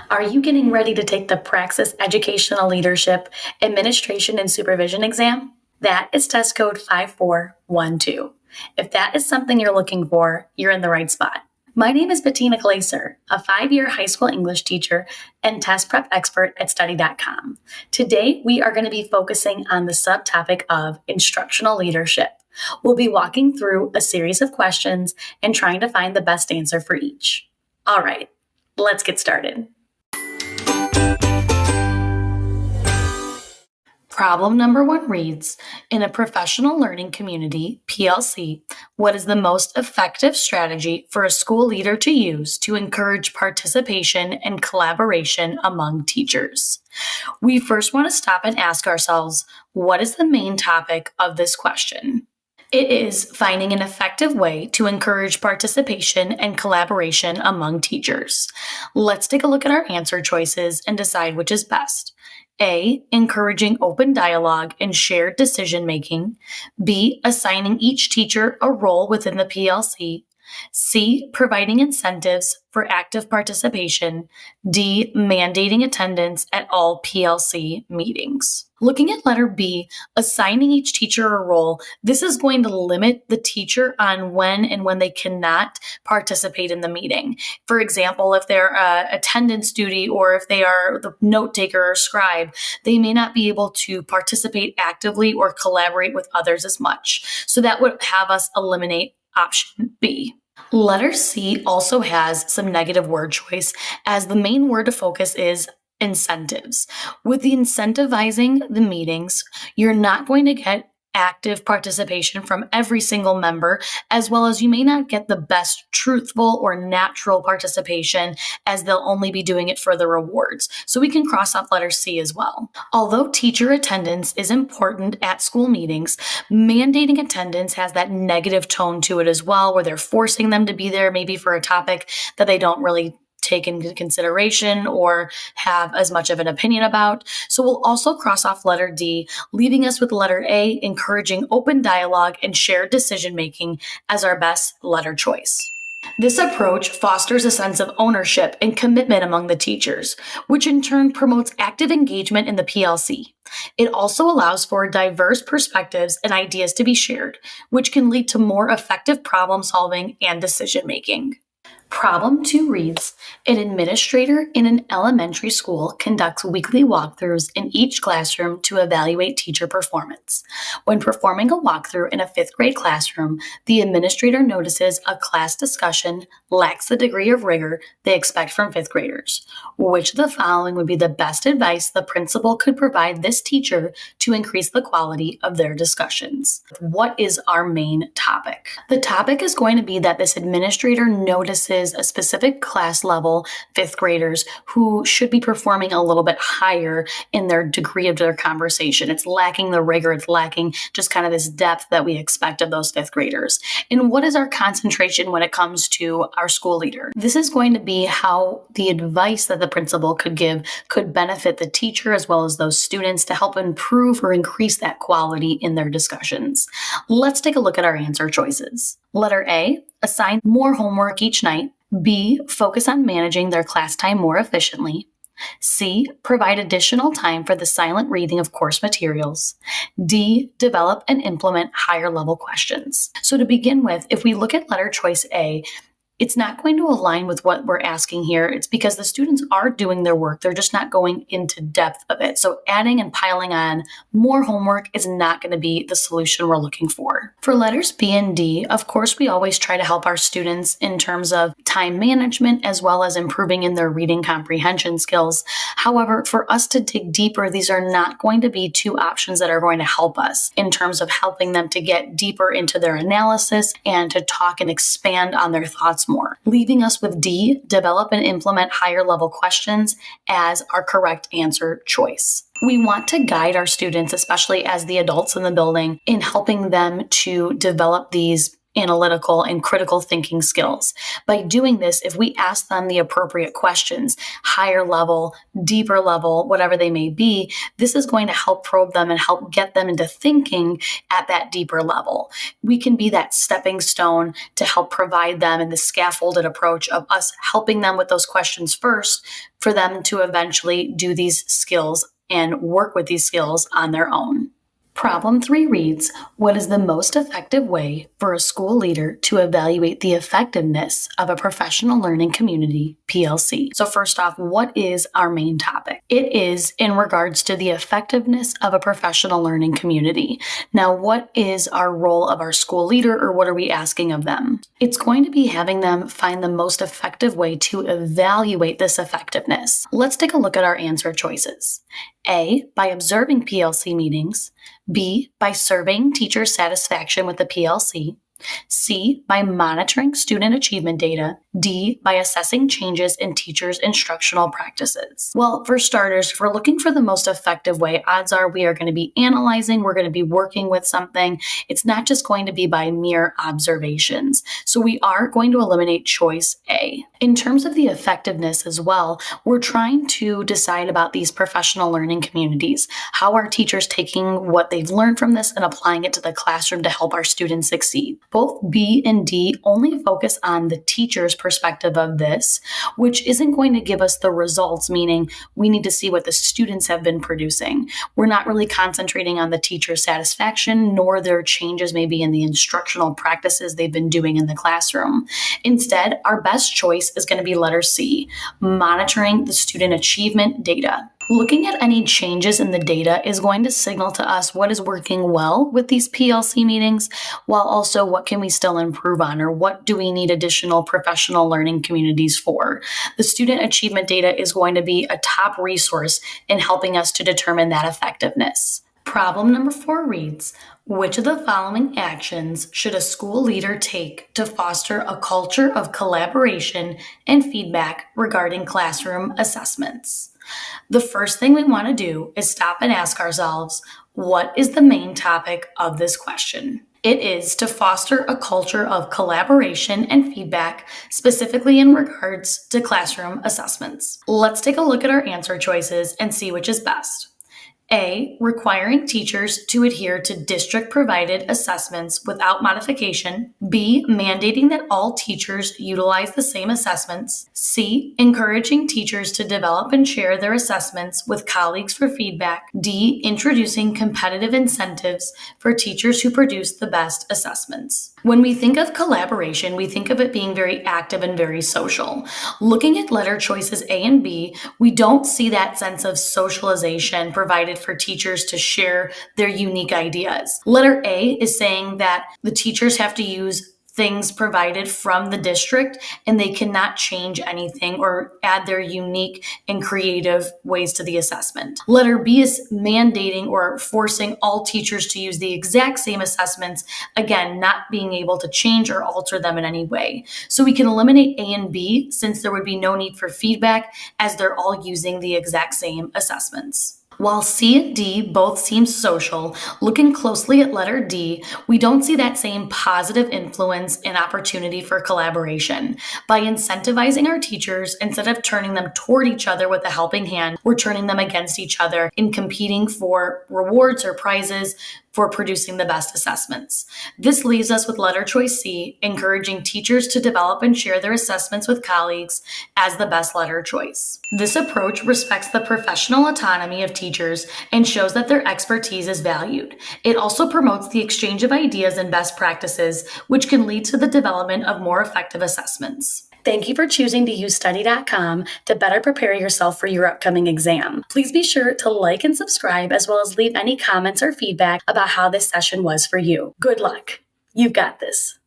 Are you getting ready to take the Praxis Educational Leadership Administration and Supervision exam? That is test code 5412. If that is something you're looking for, you're in the right spot. My name is Bettina, a 5-year high school English teacher and test prep expert at study.com. Today, we are going to be focusing on the subtopic of instructional leadership. We'll be walking through a series of questions and trying to find the best answer for each. All right, let's get started. Problem number 1 reads, in a professional learning community, PLC, what is the most effective strategy for a school leader to use to encourage participation and collaboration among teachers? We first want to stop and ask ourselves, what is the main topic of this question? It is finding an effective way to encourage participation and collaboration among teachers. Let's take a look at our answer choices and decide which is best. A, encouraging open dialogue and shared decision-making. B, assigning each teacher a role within the PLC. C, providing incentives for active participation. D, mandating attendance at all PLC meetings. Looking at letter B, assigning each teacher a role, this is going to limit the teacher on when they cannot participate in the meeting. For example, if they're attendance duty or if they are the note taker or scribe, they may not be able to participate actively or collaborate with others as much. So that would have us eliminate option B. Letter C also has some negative word choice, as the main word to focus is incentives. With the incentivizing the meetings, you're not going to get active participation from every single member, as well as you may not get the best truthful or natural participation, as they'll only be doing it for the rewards. So we can cross off letter C as well. Although teacher attendance is important at school meetings, mandating attendance has that negative tone to it as well, where they're forcing them to be there maybe for a topic that they don't really take into consideration or have as much of an opinion about. So we'll also cross off letter D, leaving us with letter A, encouraging open dialogue and shared decision-making as our best letter choice. This approach fosters a sense of ownership and commitment among the teachers, which in turn promotes active engagement in the PLC. It also allows for diverse perspectives and ideas to be shared, which can lead to more effective problem solving and decision-making. Problem 2 reads, an administrator in an elementary school conducts weekly walkthroughs in each classroom to evaluate teacher performance. When performing a walkthrough in a 5th grade classroom, the administrator notices a class discussion lacks the degree of rigor they expect from 5th graders. Which of the following would be the best advice the principal could provide this teacher to increase the quality of their discussions? What is our main topic? The topic is going to be that this administrator notices a specific class level 5th graders who should be performing a little bit higher in their degree of their conversation. It's lacking the rigor, it's lacking just kind of this depth that we expect of those 5th graders. And what is our concentration when it comes to our school leader? This is going to be how the advice that the principal could give could benefit the teacher as well as those students to help improve or increase that quality in their discussions. Let's take a look at our answer choices. Letter A, assign more homework each night. B, focus on managing their class time more efficiently. C, provide additional time for the silent reading of course materials. D, develop and implement higher level questions. So to begin with, if we look at letter choice A, it's not going to align with what we're asking here. It's because the students are doing their work. They're just not going into depth of it. So adding and piling on more homework is not going to be the solution we're looking for. For letters B and D, of course, we always try to help our students in terms of time management as well as improving in their reading comprehension skills. However, for us to dig deeper, these are not going to be 2 options that are going to help us in terms of helping them to get deeper into their analysis and to talk and expand on their thoughts more, leaving us with D, develop and implement higher level questions as our correct answer choice. We want to guide our students, especially as the adults in the building, in helping them to develop these analytical, and critical thinking skills. By doing this, if we ask them the appropriate questions, higher level, deeper level, whatever they may be, this is going to help probe them and help get them into thinking at that deeper level. We can be that stepping stone to help provide them in the scaffolded approach of us helping them with those questions first for them to eventually do these skills and work with these skills on their own. Problem 3 reads, what is the most effective way for a school leader to evaluate the effectiveness of a professional learning community, PLC? So first off, what is our main topic? It is in regards to the effectiveness of a professional learning community. Now, what is our role of our school leader, or what are we asking of them? It's going to be having them find the most effective way to evaluate this effectiveness. Let's take a look at our answer choices. A, by observing PLC meetings. B, by surveying teacher satisfaction with the PLC. C, by monitoring student achievement data. D, by assessing changes in teachers' instructional practices. Well, for starters, if we're looking for the most effective way, odds are we are going to be analyzing, we're going to be working with something. It's not just going to be by mere observations. So we are going to eliminate choice A. In terms of the effectiveness as well, we're trying to decide about these professional learning communities. How are teachers taking what they've learned from this and applying it to the classroom to help our students succeed? Both B and D only focus on the teacher's perspective of this, which isn't going to give us the results, meaning we need to see what the students have been producing. We're not really concentrating on the teacher's satisfaction, nor their changes maybe in the instructional practices they've been doing in the classroom. Instead, our best choice is going to be letter C, monitoring the student achievement data. Looking at any changes in the data is going to signal to us what is working well with these PLC meetings, while also what can we still improve on, or what do we need additional professional learning communities for. The student achievement data is going to be a top resource in helping us to determine that effectiveness. Problem number 4 reads, which of the following actions should a school leader take to foster a culture of collaboration and feedback regarding classroom assessments? The first thing we want to do is stop and ask ourselves, what is the main topic of this question? It is to foster a culture of collaboration and feedback, specifically in regards to classroom assessments. Let's take a look at our answer choices and see which is best. A, requiring teachers to adhere to district-provided assessments without modification. B, mandating that all teachers utilize the same assessments. C, encouraging teachers to develop and share their assessments with colleagues for feedback. D, introducing competitive incentives for teachers who produce the best assessments. When we think of collaboration, we think of it being very active and very social. Looking at letter choices A and B, we don't see that sense of socialization provided for teachers to share their unique ideas. Letter A is saying that the teachers have to use things provided from the district and they cannot change anything or add their unique and creative ways to the assessment. Letter B is mandating or forcing all teachers to use the exact same assessments, again, not being able to change or alter them in any way. So we can eliminate A and B since there would be no need for feedback as they're all using the exact same assessments. While C and D both seem social, looking closely at letter D, we don't see that same positive influence and opportunity for collaboration. By incentivizing our teachers, instead of turning them toward each other with a helping hand, we're turning them against each other in competing for rewards or prizes for producing the best assessments. This leaves us with letter choice C, encouraging teachers to develop and share their assessments with colleagues as the best letter choice. This approach respects the professional autonomy of teachers and shows that their expertise is valued. It also promotes the exchange of ideas and best practices, which can lead to the development of more effective assessments. Thank you for choosing to use study.com to better prepare yourself for your upcoming exam. Please be sure to like and subscribe, as well as leave any comments or feedback about how this session was for you. Good luck. You've got this.